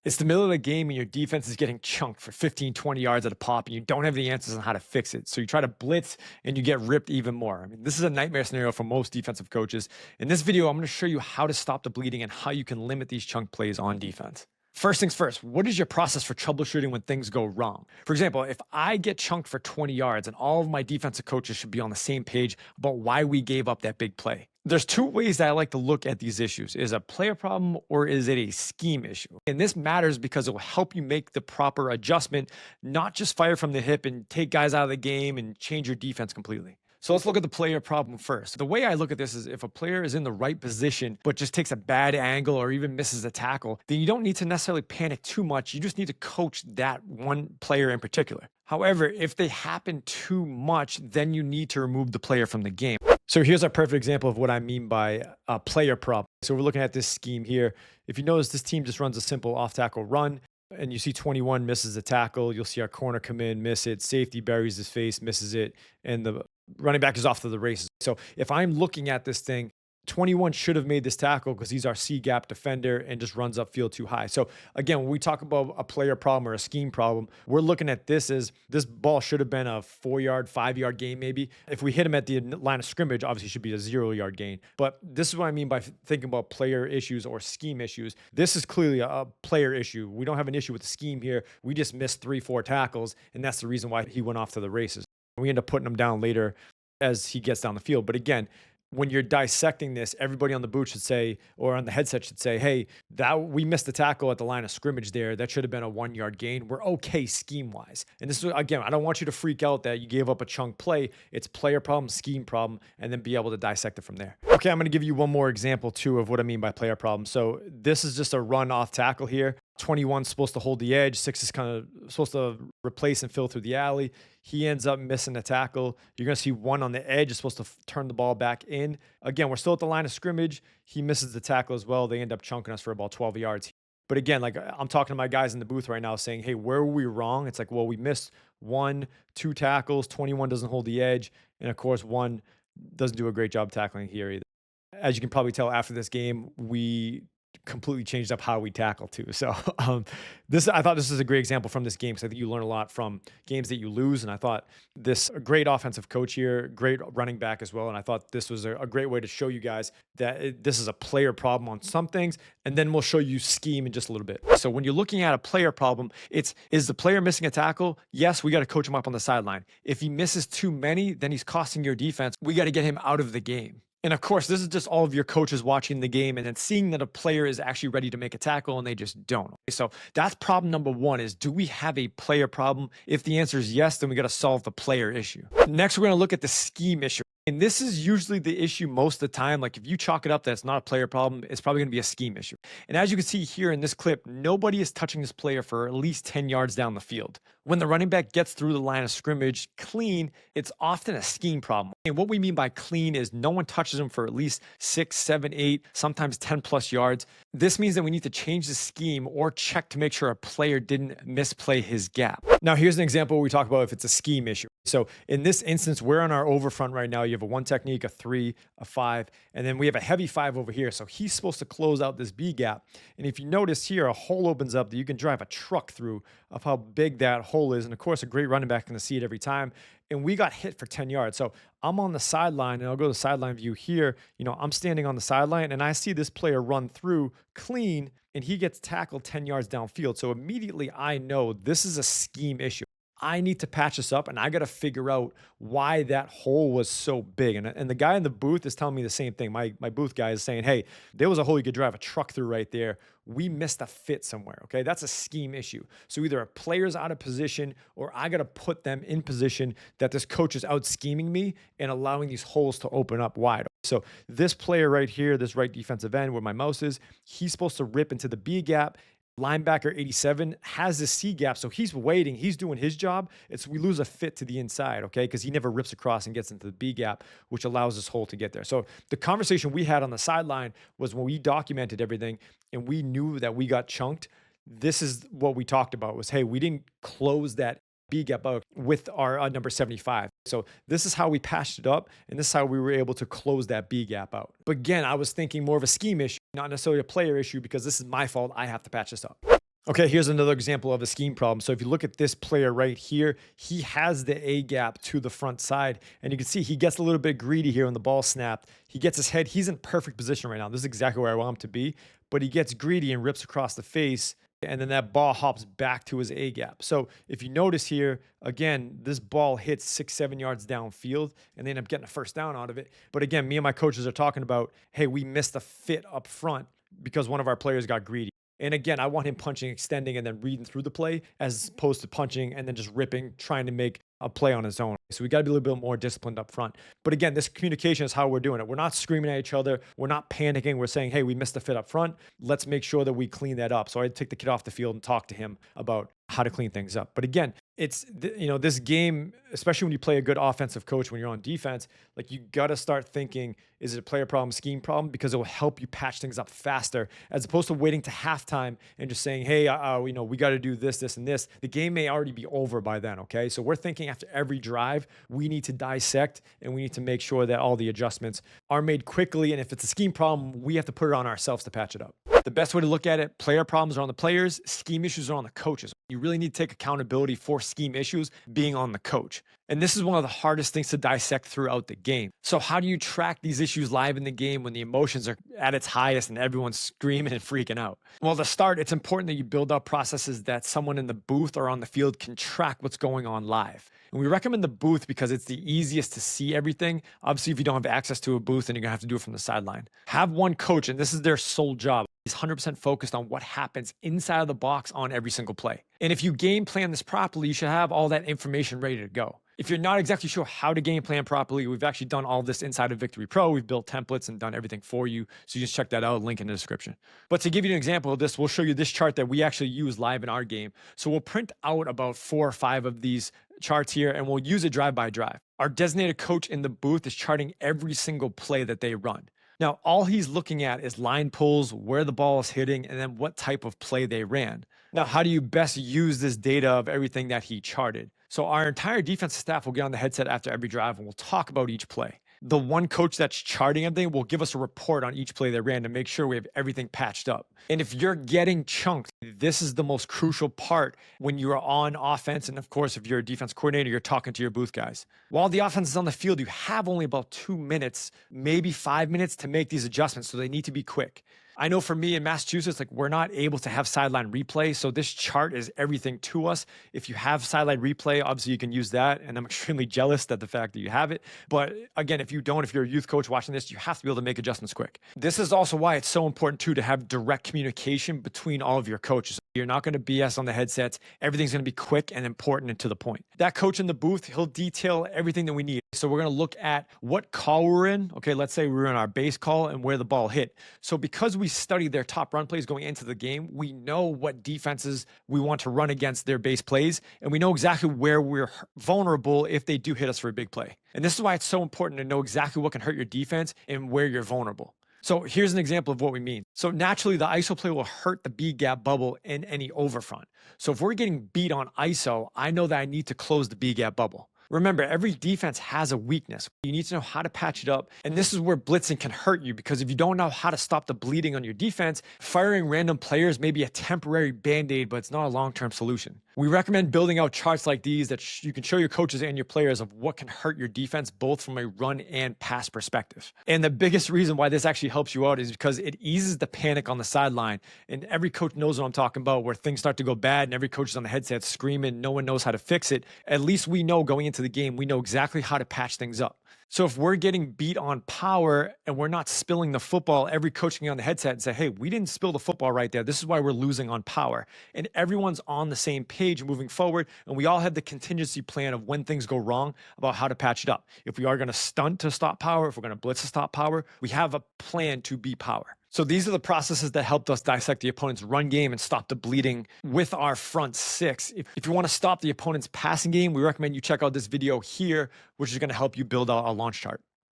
It's the middle of the game and your defense is getting chunked for 15, 20 yards at a pop, and you don't have the answers on how to fix it. So you try to blitz and you get ripped even more. I mean, this is a nightmare scenario for most defensive coaches. In this video, I'm going to show you how to stop the bleeding and how you can limit these chunk plays on defense. First things first, what is your process for troubleshooting when things go wrong? For example, if I get chunked for 20 yards and all of my defensive coaches should be on the same page about why we gave up that big play. There's two ways that I like to look at these issues. Is it a player problem or is it a scheme issue? And this matters because it will help you make the proper adjustment, not just fire from the hip and take guys out of the game and change your defense completely. So let's look at the player problem first. The way I look at this is if a player is in the right position, but just takes a bad angle or even misses a tackle, then you don't need to necessarily panic too much. You just need to coach that one player in particular. However, if they happen too much, then you need to remove the player from the game. So here's a perfect example of what I mean by a player problem. So we're looking at this scheme here. If you notice, this team just runs a simple off tackle run, and you see 21 misses a tackle. You'll see our corner come in, miss it. Safety buries his face, misses it. And the running back is off to the races. So if I'm looking at this thing, 21 should have made this tackle because he's our C gap defender and just runs upfield too high. So again, when we talk about a player problem or a scheme problem, we're looking at this as this ball should have been a 4-yard, 5-yard gain maybe. If we hit him at the line of scrimmage, obviously it should be a 0-yard gain. But this is what I mean by thinking about player issues or scheme issues. This is clearly a player issue. We don't have an issue with the scheme here. We just missed 3-4 tackles, and that's the reason why he went off to the races. We end up putting him down later as he gets down the field. But again, when you're dissecting this, everybody on the booth should say, or on the headset should say, hey, that we missed the tackle at the line of scrimmage there. That should have been a 1-yard gain. We're okay scheme-wise. And this is, again, I don't want you to freak out that you gave up a chunk play. It's player problem, scheme problem, and then be able to dissect it from there. Okay, I'm going to give you one more example, too, of what I mean by player problem. So this is just a run off tackle here. 21 is supposed to hold the edge. 6 is kind of supposed to replace and fill through the alley. He ends up missing a tackle. You're going to see 1 on the edge is supposed to turn the ball back in. Again, we're still at the line of scrimmage. He misses the tackle as well. They end up chunking us for about 12 yards. But again, like I'm talking to my guys in the booth right now saying, hey, where were we wrong? It's like, well, we missed 1, 2 tackles. 21 doesn't hold the edge. And of course, 1 doesn't do a great job tackling here either. As you can probably tell after this game, we completely changed up how we tackle too. So I thought this is a great example from this game because I think you learn a lot from games that you lose. And I thought this a great offensive coach here, great running back as well. And I thought this was a great way to show you guys that this is a player problem on some things. And then we'll show you scheme in just a little bit. So when you're looking at a player problem, is the player missing a tackle? Yes, we got to coach him up on the sideline. If he misses too many, then he's costing your defense. We got to get him out of the game. And of course, this is just all of your coaches watching the game and then seeing that a player is actually ready to make a tackle and they just don't. So that's problem number 1 is, do we have a player problem? If the answer is yes, then we got to solve the player issue. Next, we're going to look at the scheme issue. And this is usually the issue most of the time. Like if you chalk it up that it's not a player problem, it's probably going to be a scheme issue. And as you can see here in this clip, nobody is touching this player for at least 10 yards down the field. When the running back gets through the line of scrimmage clean, it's often a scheme problem. And what we mean by clean is no one touches him for at least 6, 7, 8, sometimes 10 plus yards. This means that we need to change the scheme or check to make sure a player didn't misplay his gap. Now, here's an example where we talk about if it's a scheme issue. So in this instance, we're on our over front right now. You have a 1 technique, a 3, a 5, and then we have a heavy 5 over here. So he's supposed to close out this B gap. And if you notice here, a hole opens up that you can drive a truck through of how big that hole is. And of course, a great running back can see it every time. And we got hit for 10 yards. So I'm on the sideline, and I'll go to the sideline view here. You know, I'm standing on the sideline, and I see this player run through clean, and he gets tackled 10 yards downfield. So immediately I know this is a scheme issue. I need to patch this up, and I got to figure out why that hole was so big. And the guy in the booth is telling me the same thing. My booth guy is saying, hey, there was a hole you could drive a truck through right there. We missed a fit somewhere, okay? That's a scheme issue. So either a player's out of position or I got to put them in position that this coach is out scheming me and allowing these holes to open up wide. So this player right here, this right defensive end where my mouse is, he's supposed to rip into the B gap. Linebacker 87 has the C gap, so he's waiting. He's doing his job. We lose a fit to the inside, okay? Because he never rips across and gets into the B gap, which allows this hole to get there. So the conversation we had on the sideline was when we documented everything and we knew that we got chunked. This is what we talked about was, hey, we didn't close that B gap out with our number 75. So this is how we patched it up, and this is how we were able to close that B gap out. But again, I was thinking more of a scheme issue, not necessarily a player issue, because this is my fault. I have to patch this up. Okay, here's another example of a scheme problem. So if you look at this player right here, he has the A gap to the front side, and you can see he gets a little bit greedy here when the ball snapped. He gets his head, he's in perfect position right now. This is exactly where I want him to be, but he gets greedy and rips across the face, and then that ball hops back to his A gap. So if you notice here, again, this ball hits 6, 7 yards downfield, and they end up getting a first down out of it. But again, me and my coaches are talking about, hey, we missed a fit up front because one of our players got greedy. And again, I want him punching, extending, and then reading through the play as opposed to punching and then just ripping, trying to make a play on his own. So we got to be a little bit more disciplined up front. But again, this communication is how we're doing it. We're not screaming at each other. We're not panicking. We're saying, hey, we missed the fit up front. Let's make sure that we clean that up. So I take the kid off the field and talk to him about how to clean things up. But again, it's, this game, especially when you play a good offensive coach, when you're on defense, like you got to start thinking, is it a player problem, scheme problem? Because it will help you patch things up faster as opposed to waiting to halftime and just saying, hey, we got to do this, this, and this. The game may already be over by then. Okay. So we're thinking after every drive, we need to dissect and we need to make sure that all the adjustments are made quickly. And if it's a scheme problem, we have to put it on ourselves to patch it up. The best way to look at it, player problems are on the players, scheme issues are on the coaches. You really need to take accountability for scheme issues being on the coach. And this is one of the hardest things to dissect throughout the game. So how do you track these issues live in the game when the emotions are at its highest and everyone's screaming and freaking out? Well, to start, it's important that you build up processes that someone in the booth or on the field can track what's going on live. And we recommend the booth because it's the easiest to see everything. Obviously, if you don't have access to a booth, then you're gonna have to do it from the sideline. Have one coach, and this is their sole job. He's 100% focused on what happens inside of the box on every single play. And if you game plan this properly, you should have all that information ready to go. If you're not exactly sure how to game plan properly, we've actually done all this inside of Victory Pro. We've built templates and done everything for you. So you just check that out, link in the description. But to give you an example of this, we'll show you this chart that we actually use live in our game. So we'll print out about 4 or 5 of these charts here, and we'll use it drive by drive. Our designated coach in the booth is charting every single play that they run. Now, all he's looking at is line pulls, where the ball is hitting, and then what type of play they ran. Now, how do you best use this data of everything that he charted? So our entire defensive staff will get on the headset after every drive and we'll talk about each play. The one coach that's charting everything will give us a report on each play they ran to make sure we have everything patched up. And if you're getting chunked, this is the most crucial part when you are on offense. And of course, if you're a defense coordinator, you're talking to your booth guys. While the offense is on the field, you have only about 2 minutes, maybe 5 minutes to make these adjustments. So they need to be quick. I know for me in Massachusetts, like we're not able to have sideline replay. So this chart is everything to us. If you have sideline replay, obviously you can use that. And I'm extremely jealous that the fact that you have it. But again, if you don't, if you're a youth coach watching this, you have to be able to make adjustments quick. This is also why it's so important too to have direct communication between all of your coaches. You're not going to BS on the headsets. Everything's going to be quick and important and to the point. That coach in the booth, he'll detail everything that we need. So we're going to look at what call we're in. Okay, let's say we're in our base call and where the ball hit. So because we studied their top run plays going into the game, we know what defenses we want to run against their base plays, and we know exactly where we're vulnerable if they do hit us for a big play. And this is why it's so important to know exactly what can hurt your defense and where you're vulnerable. So here's an example of what we mean. So naturally, the ISO play will hurt the B gap bubble in any overfront. So if we're getting beat on ISO, I know that I need to close the B gap bubble. Remember, every defense has a weakness. You need to know how to patch it up. And this is where blitzing can hurt you, because if you don't know how to stop the bleeding on your defense, firing random players may be a temporary band-aid, but it's not a long-term solution. We recommend building out charts like these that you can show your coaches and your players of what can hurt your defense, both from a run and pass perspective. And the biggest reason why this actually helps you out is because it eases the panic on the sideline. And every coach knows what I'm talking about, where things start to go bad and every coach is on the headset screaming, no one knows how to fix it. At least we know going into the game, we know exactly how to patch things up. So if we're getting beat on power and we're not spilling the football, every coach can get on the headset and say, hey, we didn't spill the football right there. This is why we're losing on power. And everyone's on the same page moving forward. And we all have the contingency plan of when things go wrong about how to patch it up. If we are going to stunt to stop power, if we're going to blitz to stop power, we have a plan to beat power. So these are the processes that helped us dissect the opponent's run game and stop the bleeding with our front six. If you want to stop the opponent's passing game, we recommend you check out this video here, which is going to help you build out a launch chart.